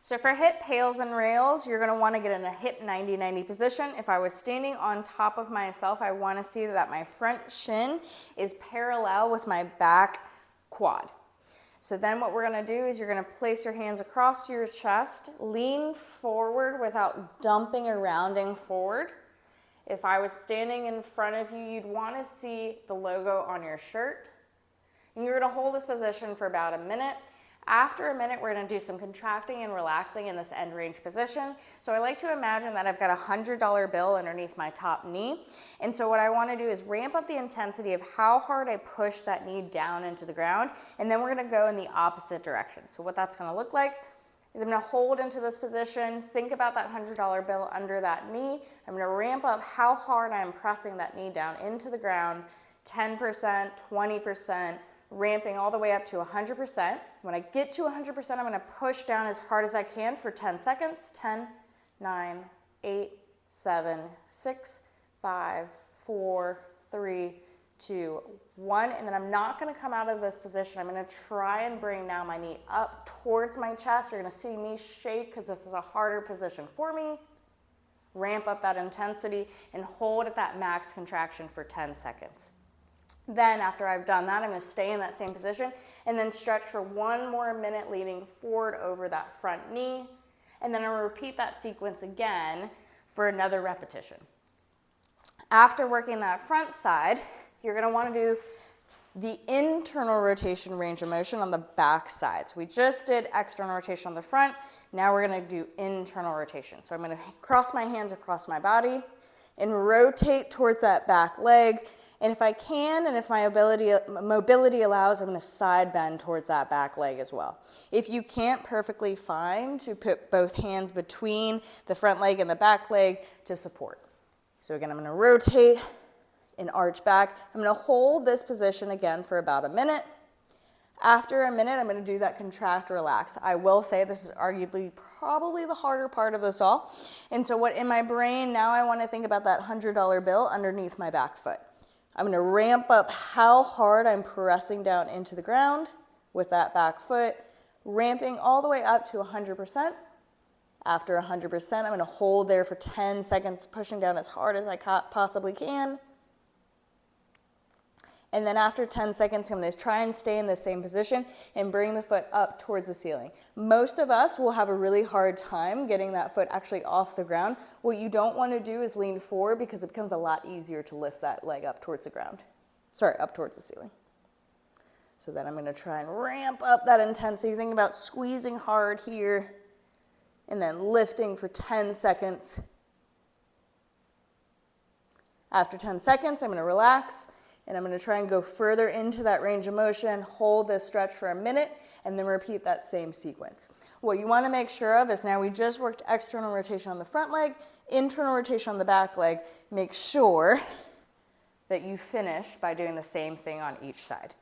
So for hip pails and rails, you're gonna wanna get in a hip 90-90 position. If I was standing on top of myself, I wanna see that my front shin is parallel with my back quad. So then what we're gonna do is you're gonna place your hands across your chest, lean forward without dumping or rounding forward. If I was standing in front of you, you'd wanna see the logo on your shirt. And you're gonna hold this position for about a minute. After a minute, we're gonna do some contracting and relaxing in this end range position. So I like to imagine that I've got a $100 bill underneath my top knee. And so what I wanna do is ramp up the intensity of how hard I push that knee down into the ground. And then we're gonna go in the opposite direction. So what that's gonna look like is I'm gonna hold into this position, think about that $100 bill under that knee. I'm gonna ramp up how hard I'm pressing that knee down into the ground, 10%, 20%, ramping all the way up to 100%. When I get to 100%, I'm gonna push down as hard as I can for 10 seconds. 10, 9, 8, 7, 6, 5, 4, 3, 2, 1. And then I'm not gonna come out of this position. I'm gonna try and bring now my knee up towards my chest. You're gonna see me shake because this is a harder position for me. Ramp up that intensity and hold at that max contraction for 10 seconds. Then after I've done that, I'm gonna stay in that same position and then stretch for 1 more minute leaning forward over that front knee. And then I'm gonna repeat that sequence again for another repetition. After working that front side, you're gonna wanna do the internal rotation range of motion on the back side. So we just did external rotation on the front. Now we're gonna do internal rotation. So I'm gonna cross my hands across my body and rotate towards that back leg. And if I can, and if my mobility allows, I'm gonna side bend towards that back leg as well. If you can't, perfectly fine to put both hands between the front leg and the back leg to support. So again, I'm gonna rotate and arch back. I'm gonna hold this position again for about a minute. After a minute, I'm gonna do that contract, relax. I will say this is arguably probably the harder part of this all. And so what in my brain, now I wanna think about that $100 bill underneath my back foot. I'm gonna ramp up how hard I'm pressing down into the ground with that back foot, ramping all the way up to 100%. After 100%, I'm gonna hold there for 10 seconds, pushing down as hard as I possibly can. And then after 10 seconds, I'm gonna try and stay in the same position and bring the foot up towards the ceiling. Most of us will have a really hard time getting that foot actually off the ground. What you don't wanna do is lean forward because it becomes a lot easier to lift that leg up towards the ground. Sorry, up towards the ceiling. So then I'm gonna try and ramp up that intensity. Think about squeezing hard here and then lifting for 10 seconds. After 10 seconds, I'm gonna relax. And I'm gonna try and go further into that range of motion, hold this stretch for a minute, and then repeat that same sequence. What you wanna make sure of is now we just worked external rotation on the front leg, internal rotation on the back leg. Make sure that you finish by doing the same thing on each side.